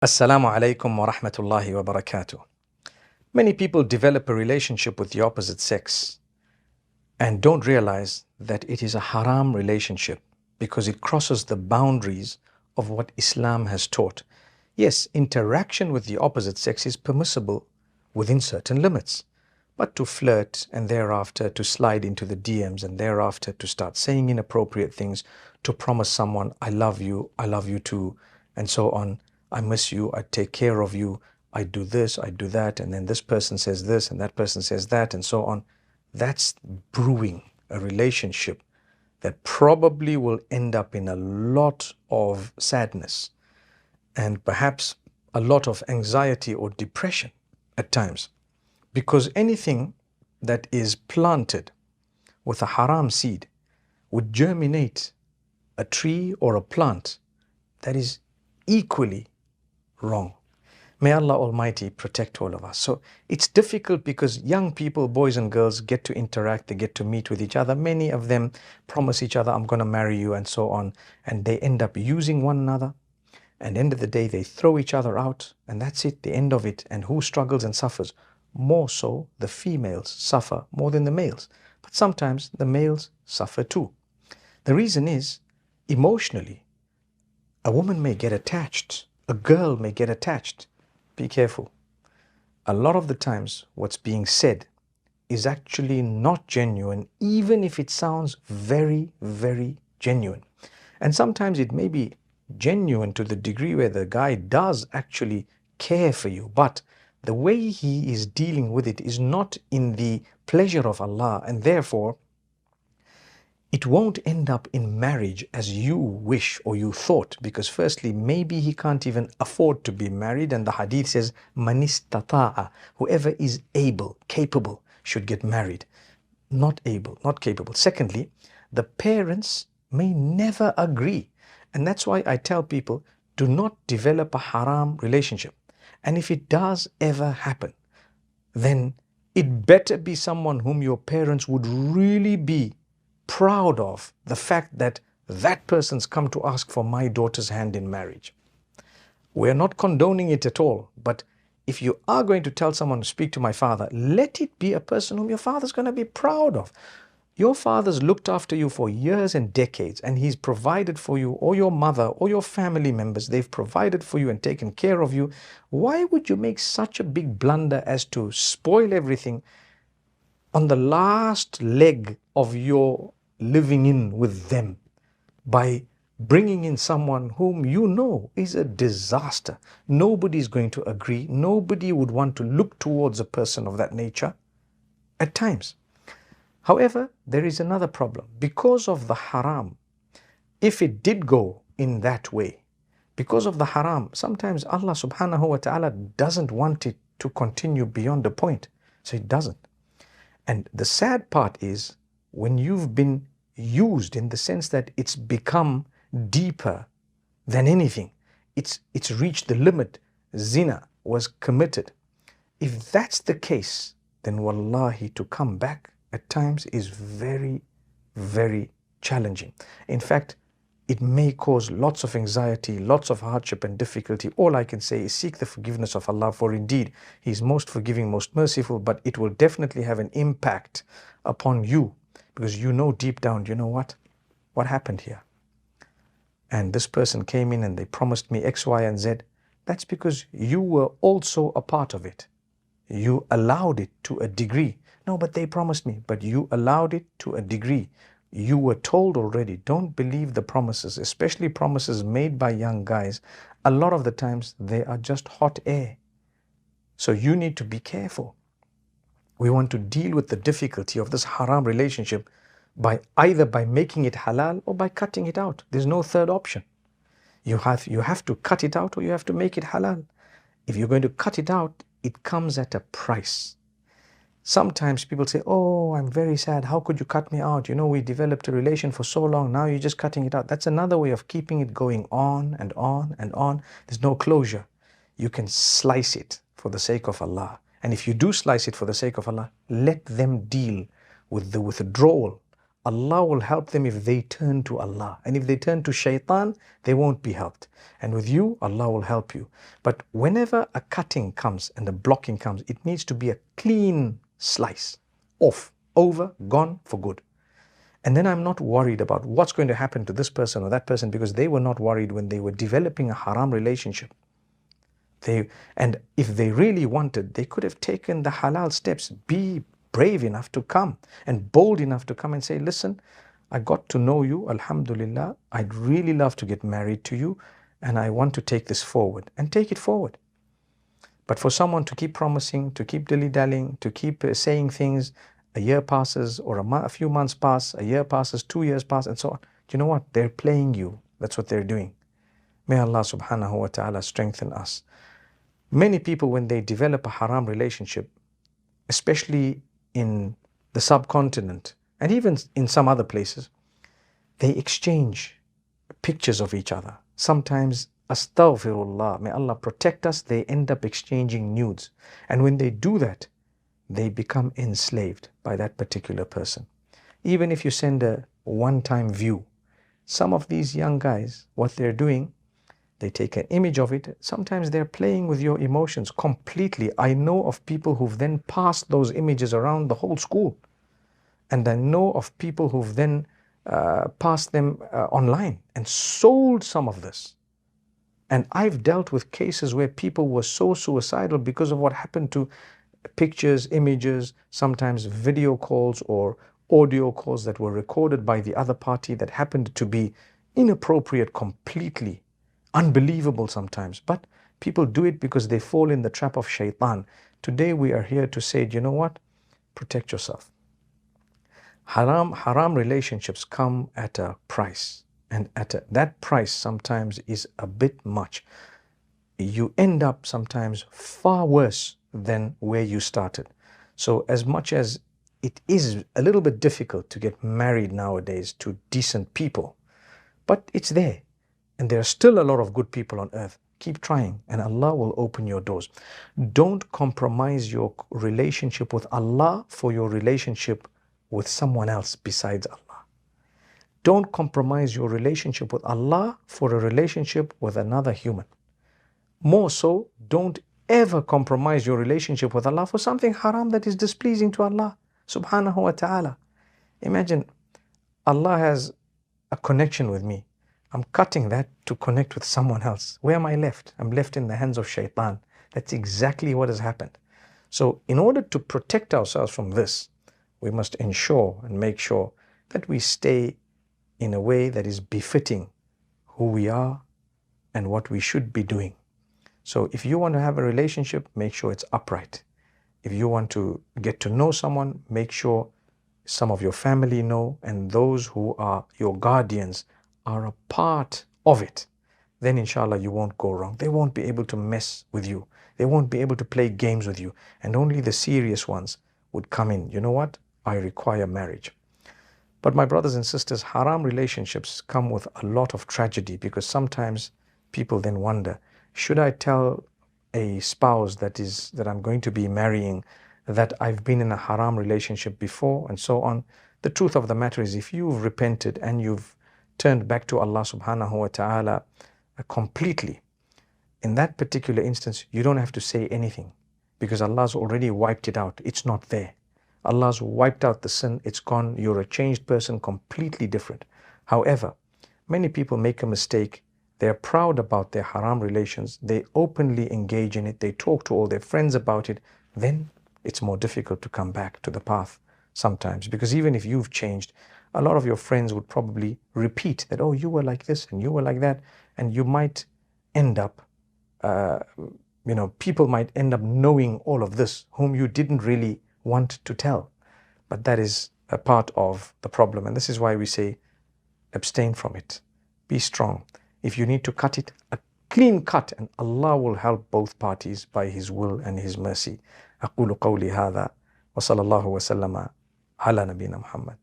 Assalamu alaikum wa rahmatullahi wa barakatuh. Many people develop a relationship with the opposite sex and don't realize that it is a haram relationship because it crosses the boundaries of what Islam has taught. Yes, interaction with the opposite sex is permissible within certain limits, but to flirt and thereafter to slide into the DMs and thereafter to start saying inappropriate things, to promise someone, I love you too, and so on. I miss you, I take care of you, I do this, I do that, and then this person says this and that person says that, and so on. That's brewing a relationship that probably will end up in a lot of sadness and perhaps a lot of anxiety or depression at times. Because anything that is planted with a haram seed would germinate a tree or a plant that is equally wrong. May Allah Almighty protect all of us. So it's difficult because young people, boys and girls, get to interact, they get to meet with each other. Many of them promise each other, I'm going to marry you, and so on. And they end up using one another. And end of the day, they throw each other out. And that's it, the end of it. And who struggles and suffers? More so, the females suffer more than the males. But sometimes the males suffer too. The reason is, emotionally, a woman may get attached. A girl may get attached. Be careful. A lot of the times what's being said is actually not genuine, even if it sounds very, very genuine. And sometimes it may be genuine to the degree where the guy does actually care for you, but the way he is dealing with it is not in the pleasure of Allah, and therefore it won't end up in marriage as you wish or you thought, because firstly, maybe he can't even afford to be married, and the hadith says, Man istata'a, whoever is able, capable, should get married. Not able, not capable. Secondly, the parents may never agree. And that's why I tell people, do not develop a haram relationship. And if it does ever happen, then it better be someone whom your parents would really be proud of, the fact that that person's come to ask for my daughter's hand in marriage. We're not condoning it at all, but if you are going to tell someone to speak to my father, let it be a person whom your father's going to be proud of. Your father's looked after you for years and decades, and he's provided for you, or your mother or your family members, they've provided for you and taken care of you. Why would you make such a big blunder as to spoil everything on the last leg of your living in with them by bringing in someone whom you know is a disaster? Nobody's going to agree. Nobody would want to look towards a person of that nature at times. However, there is another problem. Because of the haram, if it did go in that way, because of the haram, sometimes Allah subhanahu wa ta'ala doesn't want it to continue beyond a point. So it doesn't. And the sad part is when you've been used in the sense that it's become deeper than anything. It's reached the limit. Zina was committed. If that's the case, then wallahi, to come back at times is very, very challenging. In fact, it may cause lots of anxiety, lots of hardship and difficulty. All I can say is seek the forgiveness of Allah, for indeed He is most forgiving, most merciful, but it will definitely have an impact upon you, because you know deep down, you know what happened here? And this person came in and they promised me X, Y, and Z. That's because you were also a part of it. You allowed it to a degree. No, but they promised me. But you allowed it to a degree. You were told already, don't believe the promises, especially promises made by young guys. A lot of the times they are just hot air. So you need to be careful. We want to deal with the difficulty of this haram relationship by either by making it halal or by cutting it out. There's no third option. You have to cut it out or you have to make it halal. If you're going to cut it out, it comes at a price. Sometimes people say, oh, I'm very sad. How could you cut me out? You know, we developed a relation for so long. Now you're just cutting it out. That's another way of keeping it going on and on and on. There's no closure. You can slice it for the sake of Allah. And if you do slice it for the sake of Allah, let them deal with the withdrawal Allah will help them if they turn to Allah. And if they turn to shaitan, they won't be helped. And with you, Allah will help you. But whenever a cutting comes and a blocking comes, it needs to be a clean slice. Off, over, gone for good. And then I'm not worried about what's going to happen to this person or that person, because they were not worried when they were developing a haram relationship. And if they really wanted, they could have taken the halal steps. Be brave enough to come and bold enough to come and say, listen, I got to know you, alhamdulillah, I'd really love to get married to you and I want to take this forward, and take it forward. But for someone to keep promising, to keep dilly-dallying, to keep saying things, a year passes or a few months pass, a year passes, 2 years pass and so on. You know what? They're playing you. That's what they're doing. May Allah subhanahu wa ta'ala strengthen us. Many people, when they develop a haram relationship, especially in the subcontinent and even in some other places, they exchange pictures of each other. Sometimes, astaghfirullah, may Allah protect us, they end up exchanging nudes. And when they do that, they become enslaved by that particular person. Even if you send a one-time view, some of these young guys, what they're doing, they take an image of it. Sometimes they're playing with your emotions completely. I know of people who've then passed those images around the whole school. And I know of people who've then passed them online and sold some of this. And I've dealt with cases where people were so suicidal because of what happened to pictures, images, sometimes video calls or audio calls that were recorded by the other party that happened to be inappropriate completely. Unbelievable sometimes, but people do it because they fall in the trap of shaitan. Today we are here to say, you know what? Protect yourself. Haram relationships come at a price, and that price sometimes is a bit much. You end up sometimes far worse than where you started. So as much as it is a little bit difficult to get married nowadays to decent people, but it's there. And there are still a lot of good people on earth. Keep trying and Allah will open your doors. Don't compromise your relationship with Allah for your relationship with someone else besides Allah. Don't compromise your relationship with Allah for a relationship with another human. More so, don't ever compromise your relationship with Allah for something haram that is displeasing to Allah subhanahu wa ta'ala. Imagine Allah has a connection with me. I'm cutting that to connect with someone else. Where am I left? I'm left in the hands of shaitan. That's exactly what has happened. So in order to protect ourselves from this, we must ensure and make sure that we stay in a way that is befitting who we are and what we should be doing. So if you want to have a relationship, make sure it's upright. If you want to get to know someone, make sure some of your family know and those who are your guardians are a part of it. Then inshallah you won't go wrong. They won't be able to mess with you. They won't be able to play games with you. And only the serious ones would come in. You know what? I require marriage. But my brothers and sisters, haram relationships come with a lot of tragedy, because sometimes people then wonder, should I tell a spouse that I'm going to be marrying that I've been in a haram relationship before and so on? The truth of the matter is, if you've repented and you've turned back to Allah subhanahu wa ta'ala completely, in that particular instance, you don't have to say anything, because Allah's already wiped it out. It's not there. Allah's wiped out the sin. It's gone. You're a changed person, completely different. However, many people make a mistake. They're proud about their haram relations. They openly engage in it. They talk to all their friends about it. Then it's more difficult to come back to the path sometimes, because even if you've changed, a lot of your friends would probably repeat that, oh, you were like this and you were like that. And you might end up, people might end up knowing all of this, whom you didn't really want to tell. But that is a part of the problem. And this is why we say, abstain from it. Be strong. If you need to cut it, a clean cut, and Allah will help both parties by His will and His mercy. أقول قولي هذا وصلى الله وسلم على نبينا محمد.